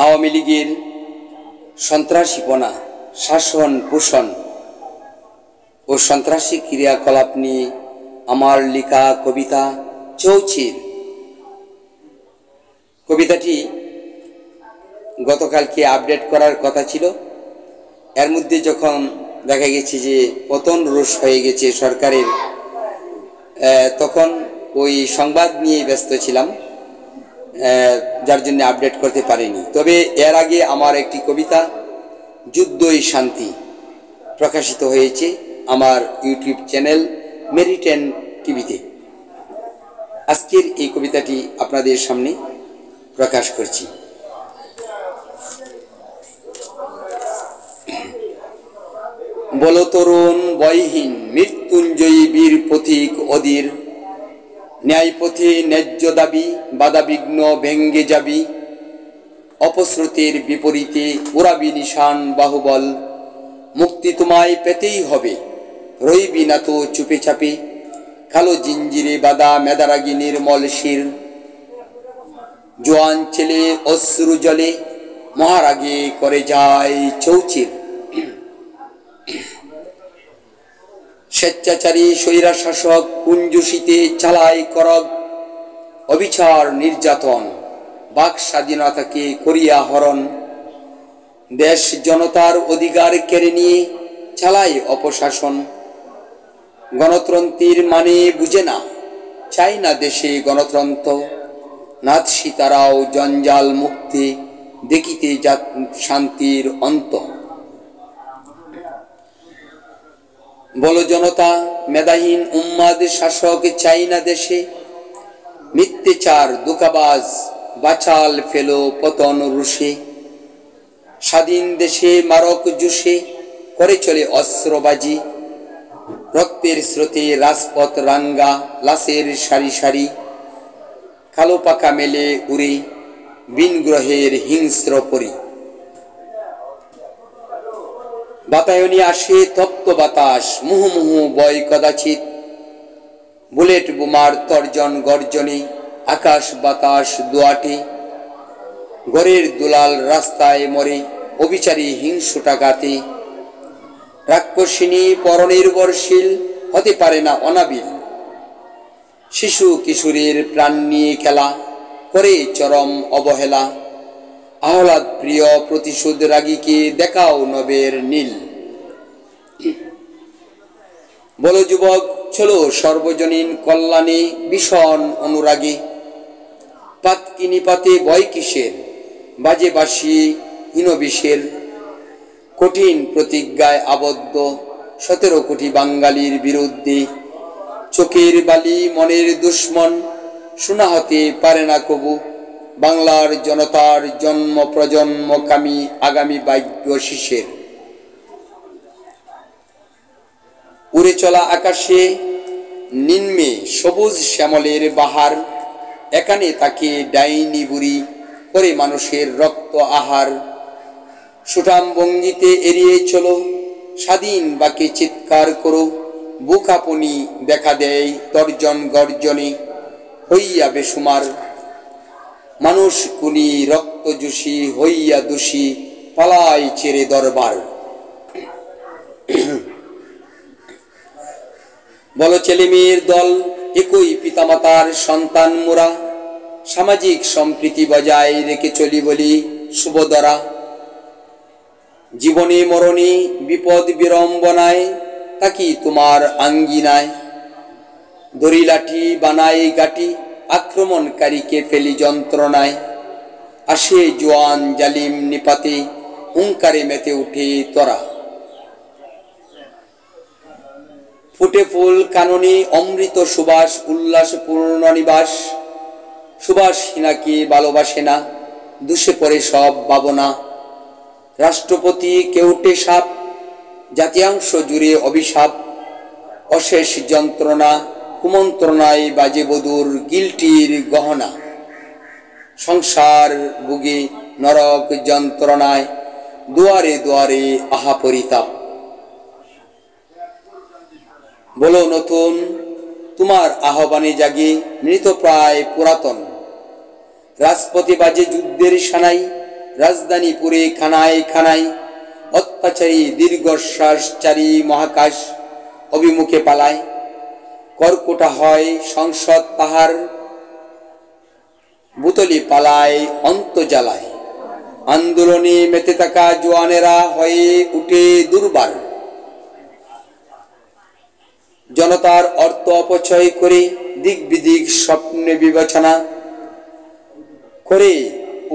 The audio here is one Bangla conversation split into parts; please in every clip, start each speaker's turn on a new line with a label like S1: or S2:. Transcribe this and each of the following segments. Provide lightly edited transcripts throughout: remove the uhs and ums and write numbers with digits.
S1: আওয়ামী লীগের সন্ত্রাসীপনা, শাসন পোষণ ও সন্ত্রাসী ক্রিয়াকলাপ নিয়ে আমার লেখা কবিতা চৌচির। কবিতাটি গতকালকে আপডেট করার কথা ছিল। এর মধ্যে যখন দেখা গেছে যে পতন রোষ হয়ে গেছে সরকারের, তখন ওই সংবাদ নিয়ে ব্যস্ত ছিলাম, যার জন্য আপডেট করতে পারিনি। তবে এর আগে আমার একটি কবিতা যুদ্ধই শান্তি প্রকাশিত হয়েছে আমার ইউটিউব চ্যানেল মেরিটেন টিভিতে। আজকের এই কবিতাটি আপনাদের সামনে প্রকাশ করছি। বলো তরুণ বয়হীন মৃত্যুঞ্জয়ী বীর পথিক অধীর, ন্যায় পথে ন্যায্য দাবি বাধা বিঘ্ন ভেঙ্গে যাবি, অপস্রোতের বিপরীতে উড়াবি নিশান বাহুবল, মুক্তি তোমায় পেতেই হবে রইবি না তো চুপে চাপে, কালো জিঞ্জিরে বাঁধা মেদারাগি নির্মল শির, জোয়ান ছেলে অশ্রু জলে মহারাগে করে যায় চৌচির। স্বেচ্ছাচারী স্বৈরা শাসক কুঞ্জুসিতে চালায় করগ, অবিচার নির্যাতন বাক স্বাধীনতাকে করিয়া হরণ, দেশ জনতার অধিকার কেড়ে নিয়ে চালায় অপশাসন, গণতন্ত্রের মানে বুঝে না, চাই না দেশে গণতন্ত্র, নাথ সীতারাও জঞ্জাল মুক্তি দেখিতে শান্তির অন্ত। বলো জনতা মেধাহীন উম্মাদ শাসক চাই না দেশে, মিথ্যেচার দুকাবাজ বাচাল ফেলো পতন রুষে, স্বাধীন দেশে মারক জুসে করে চলে অস্ত্রবাজি, রক্তের স্রোতে রাজপথ রাঙ্গা লাশের সারি সারি, কালো পাকা মেলে উড়ে বিন গ্রহের হিংস্র পরি, বাতায়নে আসে তপ্ত বাতাস মুহুমুহু বয় কদাচিৎ, বুলেট বোমার তর্জন গর্জনে আকাশ বাতাস দোয়াটে, ঘরের দুলাল রাস্তায় মরে অবিচারী হিংসুটা গাতে, রাক্ষসিনী পরনির্ভরশীল হতে পারে না অনাবিল, শিশু কিশোরের প্রাণ নিয়ে খেলা করে চরম অবহেলা, আহ্লাদ প্রিয় প্রতিশোধ রাগীকে দেখাও নবের নীল। বলো যুবক চলো সর্বজনীন কল্যাণে ভীষণ অনুরাগী, পাতকিনি পাতে ভয় কিসের বাজে বাসি হীনবিষের, কঠিন প্রতিজ্ঞায় আবদ্ধ 17 কোটি বাঙালির বিরুদ্ধে, চোখের বালি মনের দুশ্মন শোনা হতে পারে না কবু, বাংলার জনতার জন্ম প্রজন্মকামী আগামী ভাগ্য শিশের। উড়ে চলা আকাশে নিম্নে সবুজ শ্যামলের বাহার, এখানে তাকে ডাইনি বুড়ি করে মানুষের রক্ত আহার, সুঠাম ভঙ্গিতে এড়িয়ে চলো স্বাধীন বাকে চিৎকার করো, বুক আপনি দেখা দেয় তর্জন গর্জনে হইয়া বেসুমার, মানুষ কুনি রক্ত জুসি হইয়া দোষী পালাই চেরে দরবার। বলো ছেলে মেয়ের দল একই পিতামাতার সন্তান মোরা, সামাজিক সম্প্রীতি বজায় রেখে চলি বলি শুভদরা, জীবনে মরণে বিপদ বিড়ম্বনায় তাকি তোমার আঙ্গিনায়, দড়ি লাঠি বানাই গাটি আক্রমণকারীকে ফেলি যন্ত্রণায়, আসে জোয়ান জালিম নিপাতে হুঙ্কারে মেতে উঠে তোরা, ফুটে ফুল কাননে অমৃত সুবাস উল্লাস পূর্ণ নিবাস, সুবাসহীনাকে ভালোবাসে না দুষে পড়ে সব ভাবনা, রাষ্ট্রপতি কেউটে সাপ জাতীয়াংশ জুড়ে অভিশাপ, অশেষ যন্ত্রণা কুমন্ত্রণায় বাজে বধূর গিলটির গহনা, সংসার বুগে নরক যন্ত্রণায় দুয়ারে দুয়ারে আহা পরিতাপ। বলো নতুন তোমার আহ্বানে জাগে মৃতপ্রায় পুরাতন, রাজপথে বাজে যুদ্ধের সানাই রাজধানীপুরে খানায় খানায় অত্যাচারী দীর্ঘশ্বাসচারী মহাকাশ অভিমুখে পালায়। কর্কটা হয় সংসদ পাহাড়, বুতলি পালায় অন্তর্জালায়। আন্দোলনে মেতে থাকা জওয়ানেরা হয়ে উঠে দুর্বার। জনতার অর্থ অপচয় করে দিক বিদিক স্বপ্নে বিবেচনা করে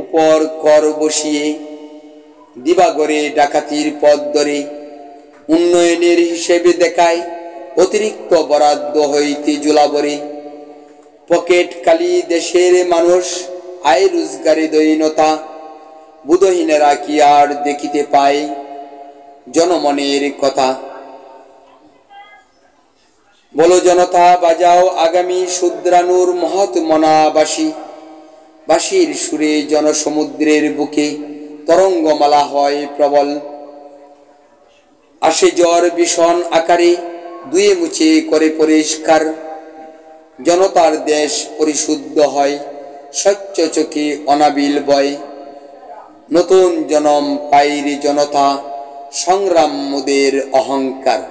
S1: উপর কর বসিয়ে দিবাগরে ডাকাতির পথ ধরে উন্নয়নের হিসেবে দেখায় অতিরিক্ত বরাদ্দ হইতে জোলাবরে। পকেট খালি দেশের মানুষ, আয় রোজগারে দৈনতা। বুধহীনেরা কি আর দেখিতে পায় জনমনের কথা? বলো জনতা, বাজাও আগামী শুদ্রানুর মহৎ মনাবাসী। বাঁশির সুরে জনসমুদ্রের বুকে তরঙ্গমালা হয় প্রবল। আসে জ্বর ভীষণ আকারে, দুয়ে মুছে করে পরিষ্কার। জনতার দেশ পরিশুদ্ধ হয়, স্বচ্ছ চোখে অনাবিল বয়। নতুন জনম পাইরে জনতা, সংগ্রাম মোদের অহংকার।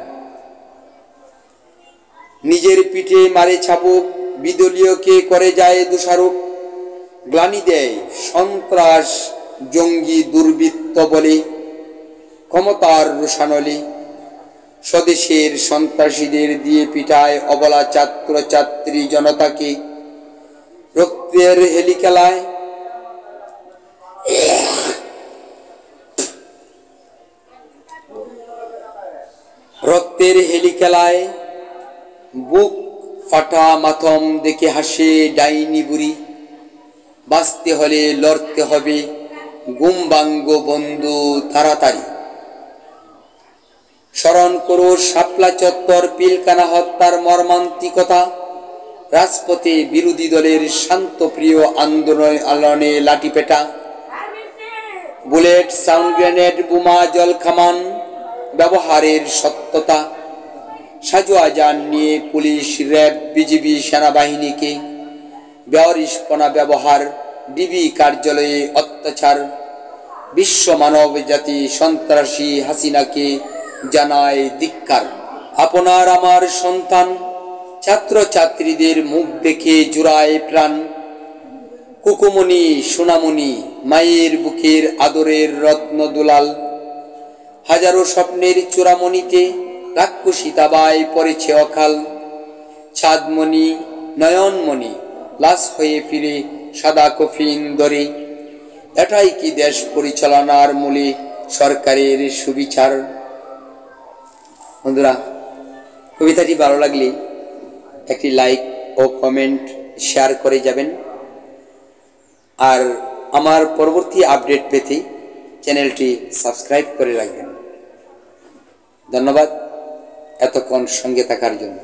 S1: নিজের পিঠে মারে ছাপুক, বিদলীয়কে করে যায় দোষারোপ। গ্লানি দেয় সন্ত্রাস জঙ্গি দুর্বৃত্ত বলে ক্ষমতার রোষানলে। স্বদেশের সন্ত্রাসীদের দিয়ে পিটায় অবলা ছাত্র ছাত্রী জনতাকে। রক্তের হেলিখেলায় বুক ফাটা মাথম দেখে হাসে ডাইনি বুড়ি। বাঁচতে হলে লড়তে হবে, গুমবাঙ্গ বন্ধু তাড়াতাড়ি। স্মরণ করো শাপলা চত্বর পিলকানা হত্যার মর্মান্তিকতা। রাজপথে বিরোধী দলের শান্তপ্রিয় আন্দোলনে লাঠিপেটা। বুলেট, সাউন্ড গ্রেনেড, বোমা, জল কামান ব্যবহারের সত্যতা। সাজোয়া যান নিয়ে পুলিশ, র্যাব, বিজিবি, সেনাবাহিনীকে বেয়ারিশপনা ব্যবহার। ডিবি কার্যালয়ে অত্যাচার। বিশ্ব মানব জাতি সন্ত্রাসী হাসিনাকে জানায় ধিক্কার। আপনার আমার সন্তান ছাত্র ছাত্রীদের মুখ দেখে জুড়ায় প্রাণ। কুকুমনি সোনামণি মায়ের বুকের আদরের রত্ন দুলাল। হাজারো স্বপ্নের চূড়ামণিতে রাক্ষসী তাবায় পড়েছে অকাল। ছাদমণি নয়নমণি লাশ হয়ে ফিরে সাদা কফিন ধরে। এটাই কি দেশ পরিচালনার মূলে সরকারের সুবিচার? বন্ধুরা, কবিতাটি ভালো লাগলে একটি লাইক ও কমেন্ট শেয়ার করে যাবেন। আর আমার পরবর্তী আপডেট পেতে চ্যানেলটি সাবস্ক্রাইব করে রাখবেন। ধন্যবাদ এতক্ষণ সঙ্গে থাকার জন্য।